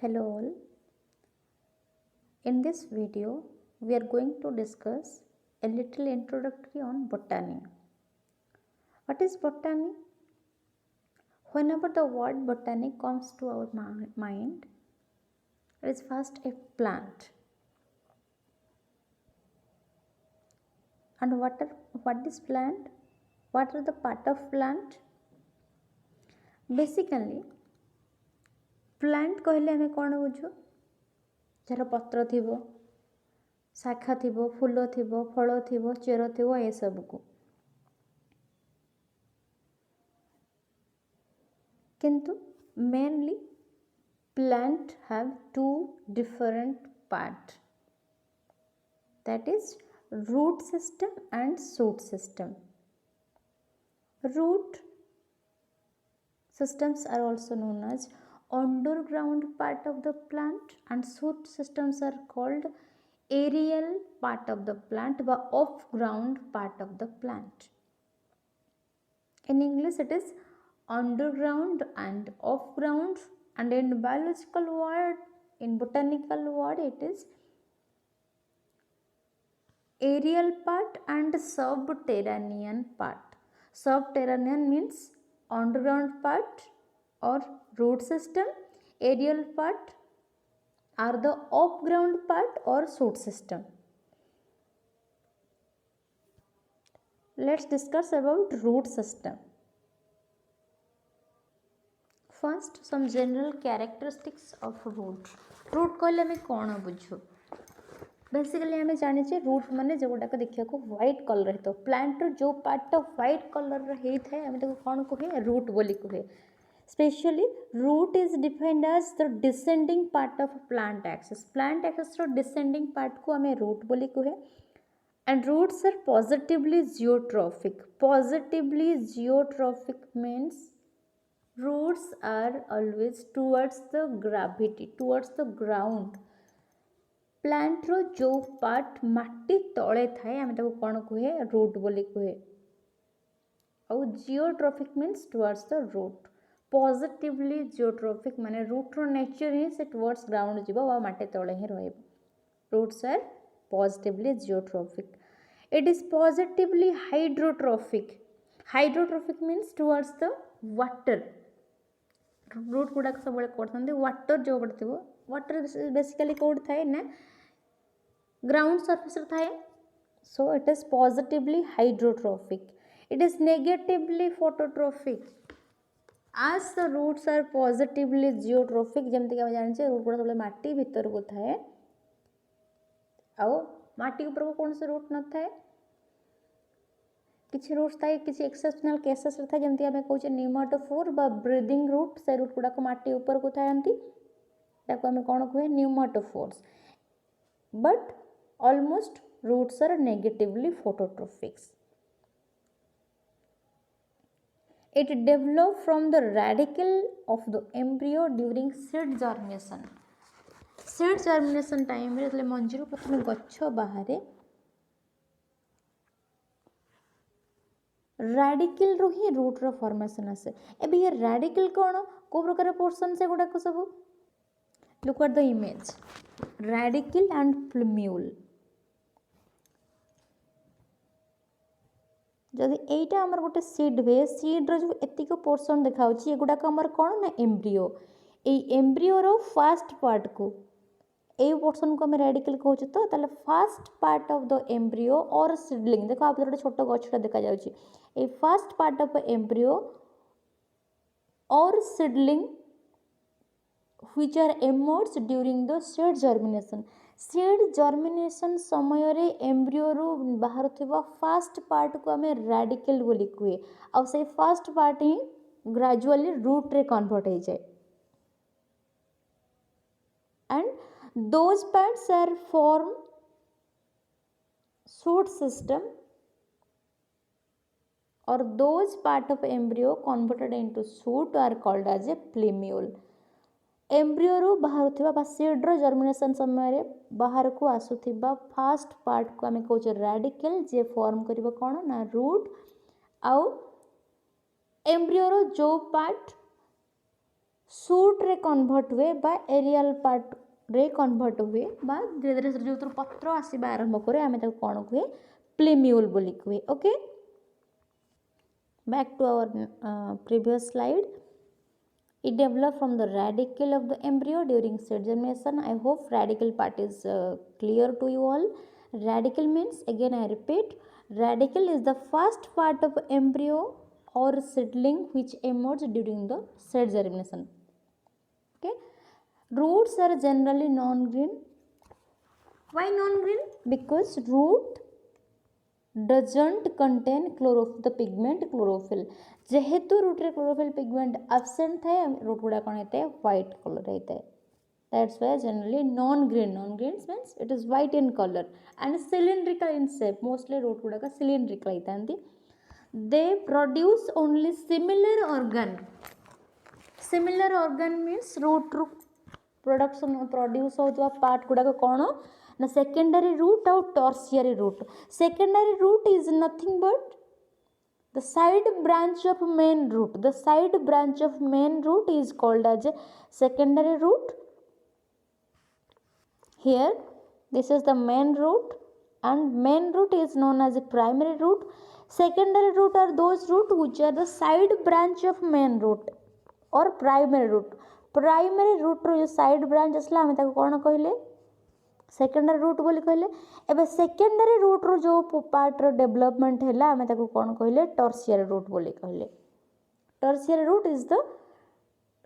Hello all. In this video, we are going to discuss a little introductory on botany. What is botany? Whenever the word botany comes to our mind, it is first a plant. And what is plant? What are the part of plant? Basically, plant कहले हमें कौन बुझु? Jar पत्र थिबो, शाखा थिबो, फूल थिबो, फल थिबो, चेर थिबो ए सब को. किंतु mainly plant have two different parts, that is root system and shoot system. Root systems are also known as underground part of the plant and shoot systems are called aerial part of the plant or off ground part of the plant. In English it is underground and off ground, and in biological word, in botanical word, it is aerial part and subterranean part. Subterranean means underground part or root system. Aerial part are the off ground part or shoot system. Let's discuss about root system. First, some general characteristics of root. Root कहले हमें कौन बुझु? Basically आम जाने root माने जो गुड़ाक देखा व्हाइट कलर है, प्लांट जो पार्ट व्हाइट कलर होता है आम कौन कहे रूट बोली कहे. Specially root is defined as the descending part of plant axis. Plant axis रो डिसेंडिंग पार्ट को आम रूट बोली कहे. And roots are positively geotropic. Positively geotropic means roots are always towards the gravity, towards the ground. Plant रो जो part माटी तले थाए आम कौन कहे रूट बोली कहे. और geotropic means towards the root. Positively geotropic माने रूट रो नेचर ही से टुवर्ड्स ग्राउंड जीव और माटी तले ही रहिबो. Roots are positively geotropic. It is positively hydrotropic. Hydrotropic means towards the water. Root गुड़ाक सब करते वाटर जो पड़े वाटर बेसिकली कौट थाए ना ग्राउंड सरफेस थाए. So it is positively hydrotropic. It is negatively phototropic. आज the roots are positively geotropic. जमती आम जाने रूट गुड़ा सब माटी भीतर को थाए आटी ऊपर को कौन से रूट न थाए. किसी रूट्स थाए किसी एक्सेप्शनल केसेस था जमती आम कहे न्यूमाटोफोर बा ब्रीदिंग रूट. से रूट गुड़ाक माटी ऊपर को थाए आम कौन कहे pneumatophores. But almost roots are negatively phototropics. It developed from the radicle of the embryo during seed germination. Seed germination time रे मंजीरू प्रथम गच्छ बाहर रैडिकल रू ही रूट रो फॉर्मेशन आसे. एबे ये रैडिकल कौन को प्रकार पोर्शन से गुड़ाक सब. Look at the image radical and plumule. जदि एटा आमर गोटे सीड हुए सीड्र जो एतिक पोर्सन देखा ये गुड़ाक आमर कौन ना एम्ब्रियो. एम्ब्रियो रो फास्ट पार्ट को ए पोर्सन को आम रेडिकल कहूँ. तो ताले fast part of the embryo और सीडलिंग देखो आप गोटे छोट गछटा देखा जाउची. ए फास्ट पार्ट ऑफ एम्ब्रियो और seedling which are emerged during the seed germination. Seed germination समय रे एम्ब्रियो रू बाहर थिबा फास्ट पार्ट को आम रैडिकल बोली कहे. आ से फास्ट पार्ट ही ग्रेजुअली रूट रे कन्वर्ट हो जाए. And those parts are form shoot system or those part of embryo converted into shoot are called as a plumule. Embryo रू बाहर थिबा सीड्र जर्मिनेशन समय बाहर को आसुथिबा फास्ट पार्ट को आम कहे रैडिकल जे फॉर्म करिबो कौन ना रूट. आउ एम्ब्रियो रो जो पार्ट सूट रे कन्वर्ट हुए बा एरियल पार्ट रे कन्वर्ट हुए बा धीरे धीरे जो पत्र आसवा आरंभ करे आम कौन कहे प्लेम्यूल बोली कहे okay back to our previous slide it developed from the radicle of the embryo during seed germination. I hope radicle part is clear to you all. Radicle means, again I repeat, radicle is the first part of embryo or seedling which emerges during the seed germination. Okay, roots are generally non-green. Why non-green? Because root doesn't contain the pigment chlorophyll. जेहेतु root रे chlorophyll pigment absent थाए root गुडा कौन होता है white colour होता है that's why generally non green means it is white in colour and cylindrical in shape mostly root गुडा सिलिंड्रिकल होता है they produce only similar organ means root रू प्रोडक्शन प्रोड्यूस होता पार्ट गुडा कौन ना सेकेंडरी रूट और tertiary root secondary root is nothing but the side branch of main root. The side branch of main root is called as a secondary root. Here this is the main root and main root is known as a primary root. Secondary root are those root which are the side branch of main root or primary root. Primary root रो जो side branch असला हमें ताको कौन कहले secondary root बोली कहले एबे secondary root रो जो पार्ट रो डेवलपमेंट हैला हमें ताको कौन कहले टर्शियरी रूट बोली कहले tertiary root is the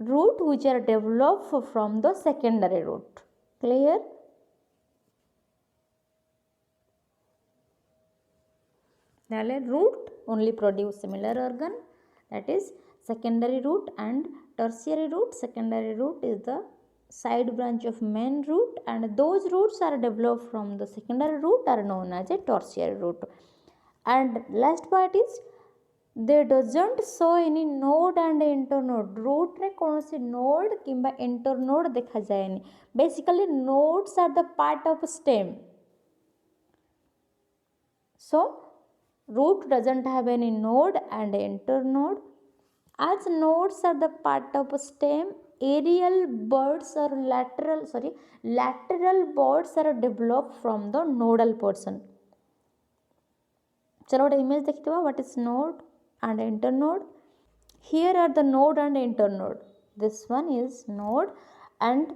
root which are developed from the secondary root clear नाले root only produce similar organ that is secondary root and tertiary root. Secondary root is the side branch of main root and those roots are developed from the secondary root are known as a tertiary root. And last part is they doesn't show any node and internode. root रे कौन सी node किंबा internode देखा जाएनी. Basically nodes are the part of stem. So root doesn't have any node and internode. As nodes are the part of stem, aerial buds or lateral buds are developed from the nodal portion. चलो गोटे image देखते हो what is node and internode. Here are the node and internode. This one is node and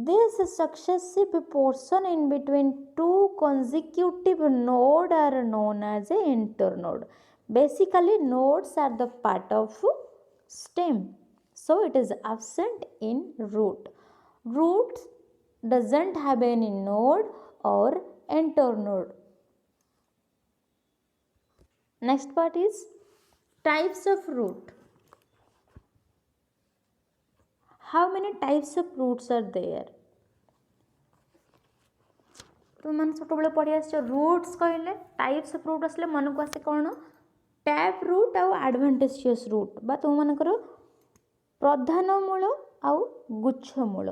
this successive portion in between two consecutive node are known as a internode. Basically nodes are the part of stem, so it is absent in root. Root doesn't have any node or internode. Next part is types of root. How many types of roots are there? तो मन छोट बेले पढ़ी आस roots कहले types of root आसले मन को आसे कौन टैप रूट आउ एडवांटेजियस रूट बा तुम मानकर प्रधान मूल आउ गुच्छ मूल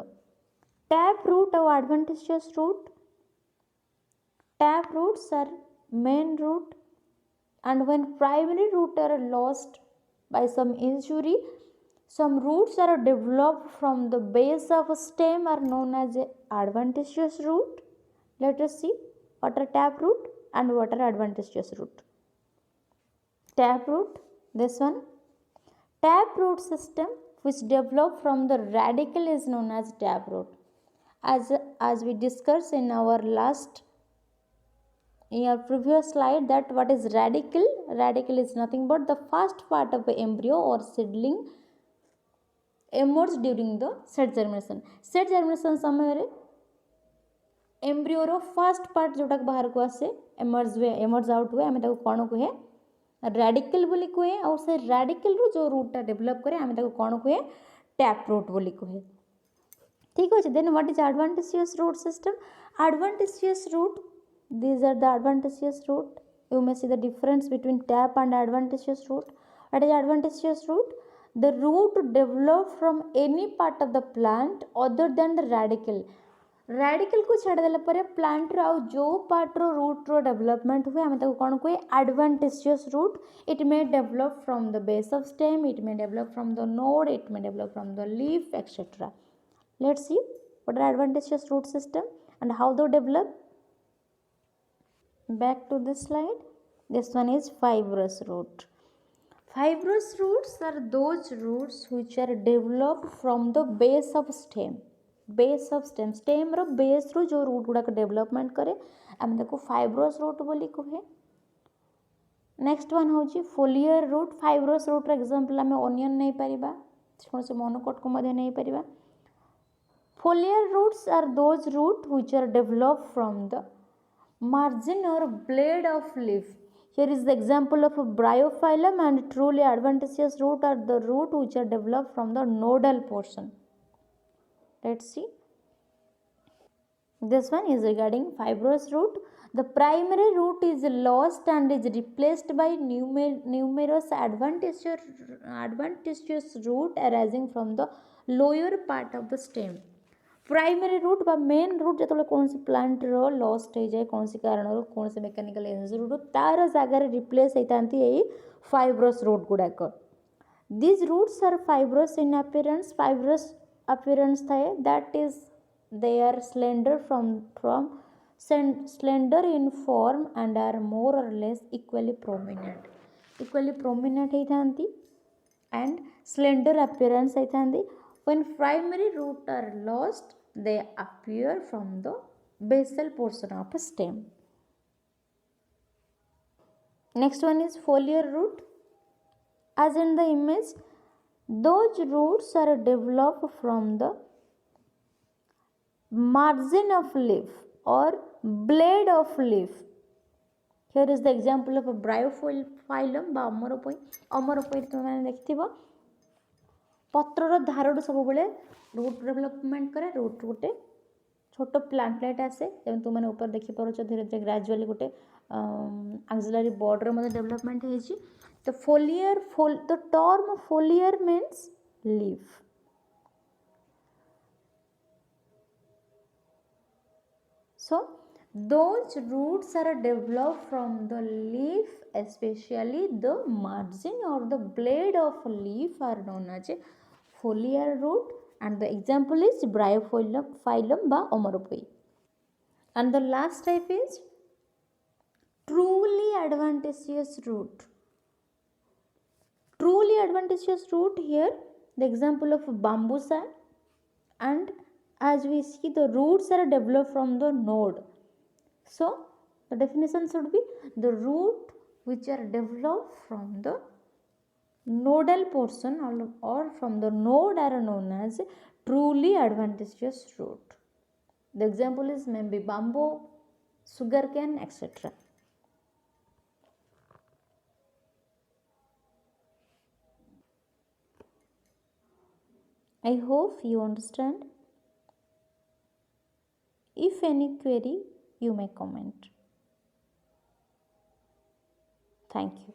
टैप रूट आउ adventitious root tap roots are main root and when primary root are lost by some injury some roots are developed from the base of a stem are known as a adventitious root. Let us see what are tap root and what are adventitious root. Tap root, this one. Tap root system which developed from the radicle is known as tap root. As we discussed in our previous slide that what is radicle. Radicle is nothing but the first part of the embryo or seedling emerges during the seed germination. Seed germination समय रे embryo row first part जोटा बाहर को आसे emerge out हुए आमे ताको कोन कहे रेडिकल बोली कहे और से रेडिकल रो जो रूट टा डेवलप करे आमे ताको कोन कहे टैप रूट बोली कहे. ठीक अछि. Then what is adventitious root system. Adventitious root, these are the adventitious root. You may see the difference between tap and adventitious root. What is adventitious root? The root develop from any part of the plant other than the radicle. Radicle को छाड़देला plant रो जो part रो root रो development हुए आम कौन कहे adventitious root. It may develop from the base of stem, it may develop from the node, it may develop from the leaf etcetera. Let's see what are advantageous root system and how they develop. Back to this slide. This one is fibrous root. Fibrous roots are those roots which are developed from the base of stem. Base of stem. Stem रो base रो जो root गुड़ाक development करे आम देखो fibrous root बोली कहे. Next one हूँ foliar root. Fibrous root example आम onion नहीं पारिबा, कौन से मोनोकोट को मध्य नहीं Paribas. Foliar roots are those roots which are developed from the margin or blade of leaf. Here is the example of a bryophyllum, and truly advantageous root are the root which are developed from the nodal portion. Let's see. This one is regarding fibrous root. The primary root is lost and is replaced by numerous advantageous root arising from the lower part of the stem. Primary root बा main root जो कौन सी plant रो lost हो जाए कौन सी कारण कौन से mechanical energy root तार जगार रिप्लेस होता फाइब्रस रूट गुड़ाक. These roots are fibrous in appearance. Fibrous appearance थाए that is they are slender from slender in form and are more or less equally prominent होती एंड स्लेंडर अपीयरेंस होती. When primary roots are lost, they appear from the basal portion of a stem. Next one is foliar root. As in the image, those roots are developed from the margin of leaf or blade of leaf. Here is the example of a bryophyllum বা অমরপই. অমরপই তুমি দেখଥିବ पत्रर धारड़ सब बेले root development करे. Root गोटे छोट plantlet आसे जब तुमने ऊपर देखिपार धीरे धीरे ग्राजुअली गोटे एक्सिलरी बॉर्डर डेवलपमेंट होती. तो फोलियर the term फोलियर means leaf. So those roots are developed from the leaf, especially the margin or the blade of leaf are known as a foliar root, and the example is bryophyllum ba omoropoi. And the last type is truly advantageous root. Truly advantageous root, here the example of bambusa, and as we see the roots are developed from the node. So the definition should be the root which are developed from the nodal portion or from the node are known as truly advantageous root. The example is maybe bamboo, sugarcane, etc. I hope you understand. If any query, you may comment. Thank you.